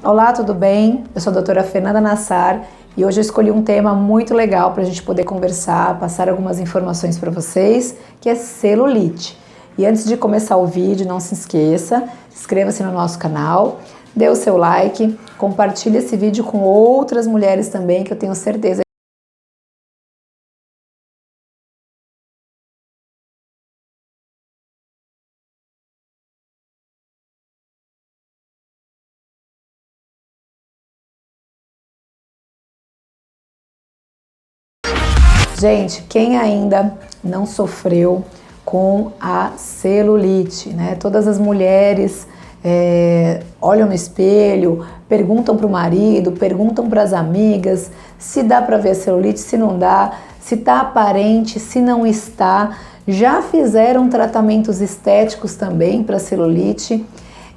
Olá, tudo bem? Eu sou a doutora Fernanda Nassar e hoje eu escolhi um tema muito legal para a gente poder conversar, passar algumas informações para vocês, que é celulite. E antes de começar o vídeo, não se esqueça, inscreva-se no nosso canal, dê o seu like, compartilhe esse vídeo com outras mulheres também, que eu tenho certeza. Gente, quem ainda não sofreu com a celulite, né? Todas as mulheres olham no espelho, perguntam para o marido, perguntam para as amigas se dá para ver a celulite, se não dá, se está aparente, se não está. Já fizeram tratamentos estéticos também para celulite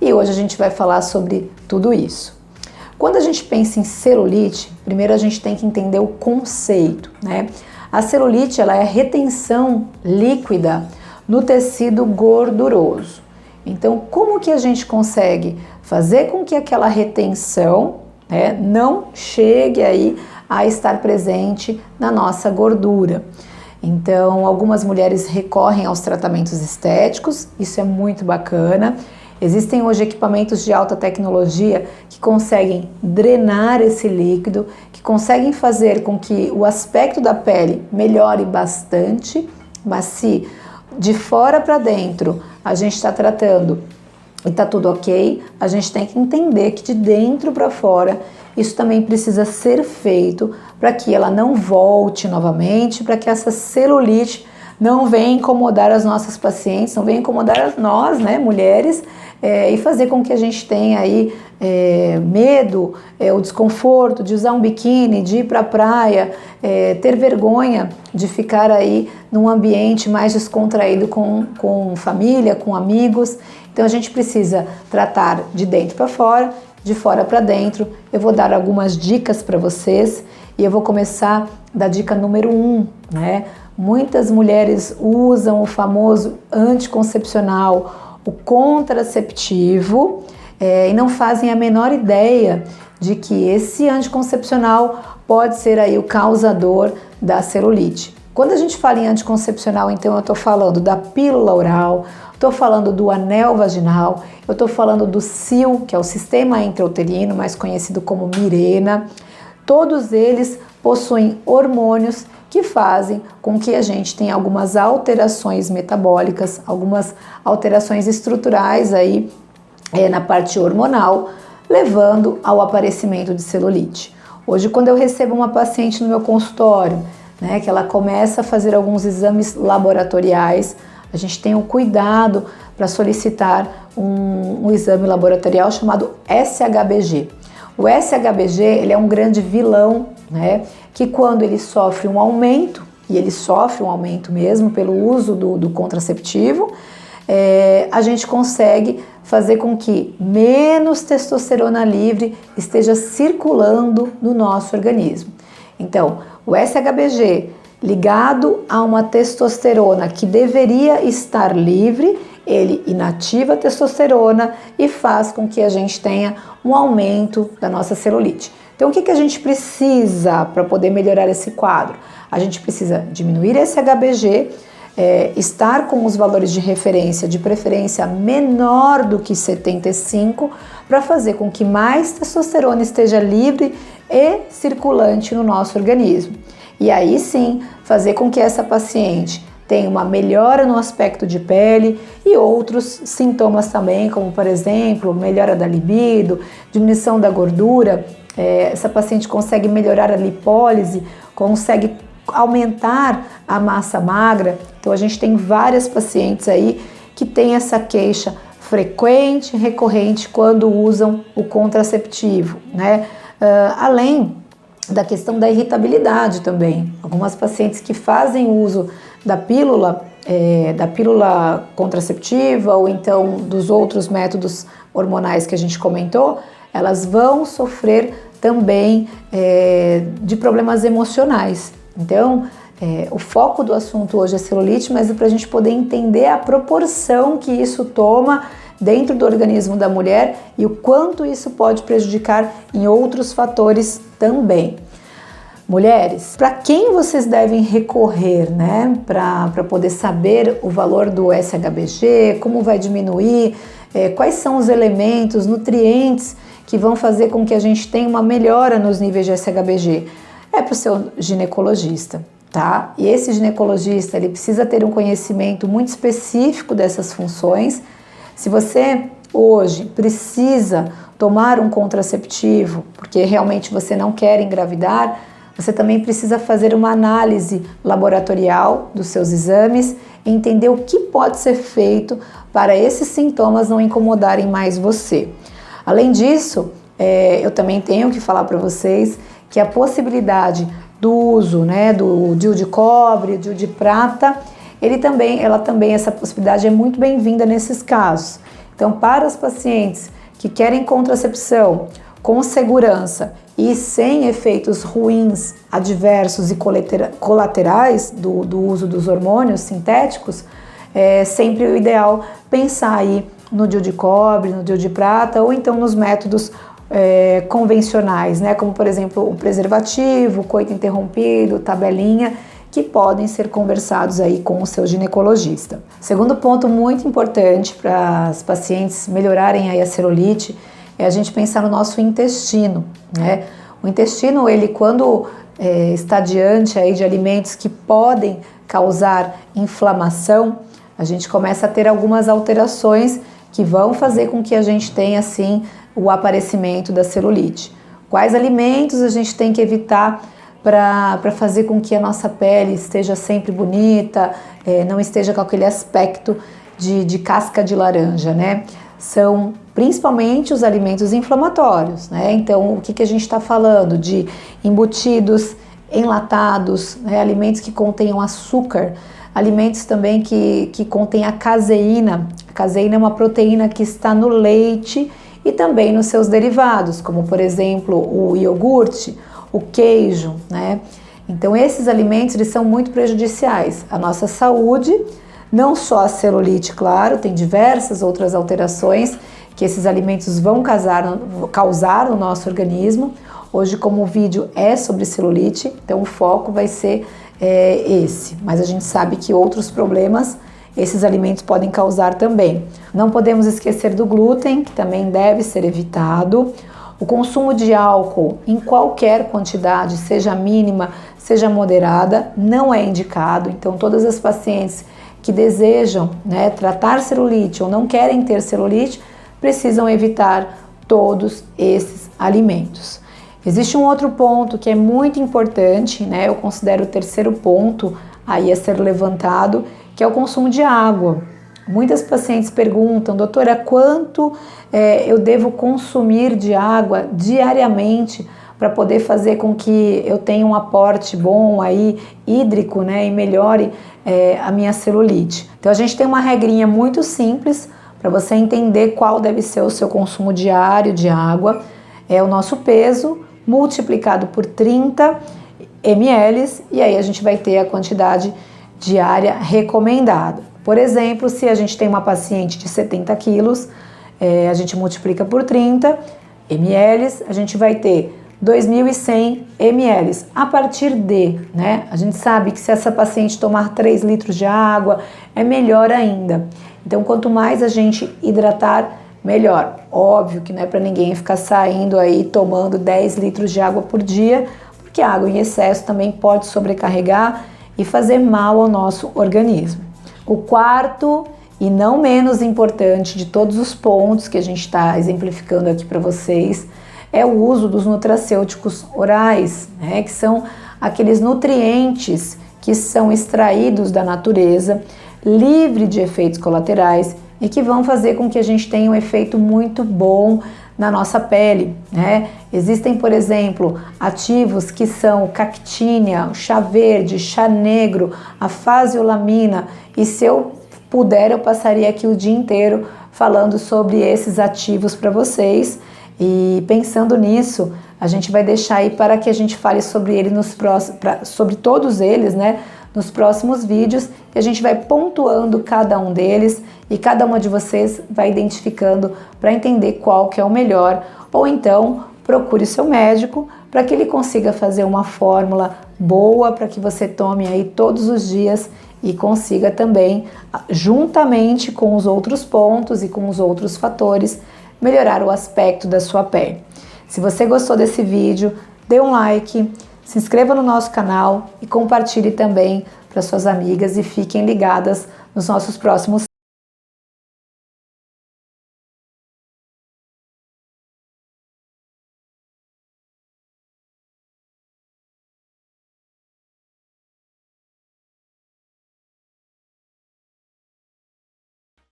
e hoje a gente vai falar sobre tudo isso. Quando a gente pensa em celulite, primeiro a gente tem que entender o conceito, né? A celulite, ela é a retenção líquida no tecido gorduroso. Então, como que a gente consegue fazer com que aquela retenção, né, não chegue aí a estar presente na nossa gordura? Então, algumas mulheres recorrem aos tratamentos estéticos, isso é muito bacana. Existem hoje equipamentos de alta tecnologia que conseguem drenar esse líquido, que conseguem fazer com que o aspecto da pele melhore bastante, mas se de fora para dentro a gente está tratando e está tudo ok, a gente tem que entender que de dentro para fora isso também precisa ser feito para que ela não volte novamente, para que essa celulite não venha incomodar as nossas pacientes, não venha incomodar nós, né, mulheres, e fazer com que a gente tenha aí medo, o desconforto de usar um biquíni, de ir para a praia, ter vergonha de ficar aí num ambiente mais descontraído com família, com amigos. Então a gente precisa tratar de dentro para fora, de fora para dentro. Eu vou dar algumas dicas para vocês e eu vou começar da dica número 1, né? Muitas mulheres usam o famoso anticoncepcional, o contraceptivo, e não fazem a menor ideia de que esse anticoncepcional pode ser aí o causador da celulite. Quando a gente fala em anticoncepcional, então eu estou falando da pílula oral, estou falando do anel vaginal, eu estou falando do SIU, que é o sistema intrauterino, mais conhecido como Mirena. Todos eles possuem hormônios que fazem com que a gente tenha algumas alterações metabólicas, algumas alterações estruturais aí na parte hormonal, levando ao aparecimento de celulite. Hoje, quando eu recebo uma paciente no meu consultório, né, que ela começa a fazer alguns exames laboratoriais, a gente tem o cuidado para solicitar um exame laboratorial chamado SHBG. O SHBG, ele é um grande vilão, né, que quando ele sofre um aumento, e ele sofre um aumento mesmo pelo uso do contraceptivo, a gente consegue fazer com que menos testosterona livre esteja circulando no nosso organismo. Então, o SHBG ligado a uma testosterona que deveria estar livre, ele inativa a testosterona e faz com que a gente tenha um aumento da nossa celulite. Então, o que a gente precisa para poder melhorar esse quadro? A gente precisa diminuir esse HBG, estar com os valores de referência, de preferência menor do que 75, para fazer com que mais testosterona esteja livre e circulante no nosso organismo. E aí sim, fazer com que essa paciente tenha uma melhora no aspecto de pele e outros sintomas também, como por exemplo, melhora da libido, diminuição da gordura. Essa paciente consegue melhorar a lipólise, consegue aumentar a massa magra. Então a gente tem várias pacientes aí que têm essa queixa frequente, recorrente quando usam o contraceptivo, né? Além da questão da irritabilidade também. Algumas pacientes que fazem uso da pílula contraceptiva ou então dos outros métodos hormonais que a gente comentou, elas vão sofrer também de problemas emocionais. Então, o foco do assunto hoje é celulite, mas é para a gente poder entender a proporção que isso toma dentro do organismo da mulher e o quanto isso pode prejudicar em outros fatores também. Mulheres, para quem vocês devem recorrer, né, para poder saber o valor do SHBG, como vai diminuir, quais são os elementos, nutrientes que vão fazer com que a gente tenha uma melhora nos níveis de SHBG? É para o seu ginecologista, tá? E esse ginecologista, ele precisa ter um conhecimento muito específico dessas funções. Se você hoje precisa tomar um contraceptivo, porque realmente você não quer engravidar, você também precisa fazer uma análise laboratorial dos seus exames e entender o que pode ser feito para esses sintomas não incomodarem mais você. Além disso, eu também tenho que falar para vocês que a possibilidade do uso, né, do DIU de cobre, DIU de prata, essa possibilidade é muito bem-vinda nesses casos. Então, para as pacientes que querem contracepção com segurança e sem efeitos ruins, adversos e colaterais do uso dos hormônios sintéticos, é sempre o ideal pensar aí no DIU de cobre, no DIU de prata ou então nos métodos convencionais, né? Como por exemplo o preservativo, o coito interrompido, tabelinha, que podem ser conversados aí com o seu ginecologista. Segundo ponto muito importante para as pacientes melhorarem aí a celulite é a gente pensar no nosso intestino, né? O intestino, ele quando está diante aí de alimentos que podem causar inflamação, a gente começa a ter algumas alterações que vão fazer com que a gente tenha assim o aparecimento da celulite. Quais alimentos a gente tem que evitar para fazer com que a nossa pele esteja sempre bonita, não esteja com aquele aspecto de casca de laranja, né? São principalmente os alimentos inflamatórios, né? Então, o que a gente está falando? De embutidos, enlatados, né? Alimentos que contenham açúcar, alimentos também que contêm a caseína. A caseína é uma proteína que está no leite e também nos seus derivados, como por exemplo o iogurte, o queijo, né? Então esses alimentos eles são muito prejudiciais à nossa saúde, não só a celulite, claro, tem diversas outras alterações que esses alimentos vão causar no nosso organismo. Hoje, como o vídeo é sobre celulite, então o foco vai ser esse, mas a gente sabe que outros problemas esses alimentos podem causar também. Não podemos esquecer do glúten, que também deve ser evitado. O consumo de álcool em qualquer quantidade, seja mínima, seja moderada, não é indicado. Então, todas as pacientes que desejam, né, tratar celulite ou não querem ter celulite, precisam evitar todos esses alimentos. Existe um outro ponto que é muito importante, né, eu considero o terceiro ponto aí a ser levantado, que é o consumo de água. Muitas pacientes perguntam, doutora, quanto eu devo consumir de água diariamente para poder fazer com que eu tenha um aporte bom aí, hídrico, né, e melhore a minha celulite. Então a gente tem uma regrinha muito simples para você entender qual deve ser o seu consumo diário de água. É o nosso peso multiplicado por 30 ml e aí a gente vai ter a quantidade diária recomendada. Por exemplo, se a gente tem uma paciente de 70 quilos, a gente multiplica por 30 ml, a gente vai ter 2.100 ml. A partir de, né, a gente sabe que se essa paciente tomar 3 litros de água, é melhor ainda. Então, quanto mais a gente hidratar, melhor. Óbvio que não é para ninguém ficar saindo aí tomando 10 litros de água por dia, porque a água em excesso também pode sobrecarregar e fazer mal ao nosso organismo. O quarto e não menos importante de todos os pontos que a gente está exemplificando aqui para vocês é o uso dos nutracêuticos orais, né, que são aqueles nutrientes que são extraídos da natureza, livre de efeitos colaterais e que vão fazer com que a gente tenha um efeito muito bom na nossa pele, né? Existem, por exemplo, ativos que são cactínia, chá verde, chá negro, a faseolamina, e se eu puder eu passaria aqui o dia inteiro falando sobre esses ativos para vocês, e pensando nisso, a gente vai deixar aí para que a gente fale sobre ele sobre todos eles, né, nos próximos vídeos e a gente vai pontuando cada um deles e cada uma de vocês vai identificando para entender qual que é o melhor, ou então procure seu médico para que ele consiga fazer uma fórmula boa para que você tome aí todos os dias e consiga também, juntamente com os outros pontos e com os outros fatores, melhorar o aspecto da sua pele. Se você gostou desse vídeo, dê um like, se inscreva no nosso canal e compartilhe também para suas amigas e fiquem ligadas nos nossos próximos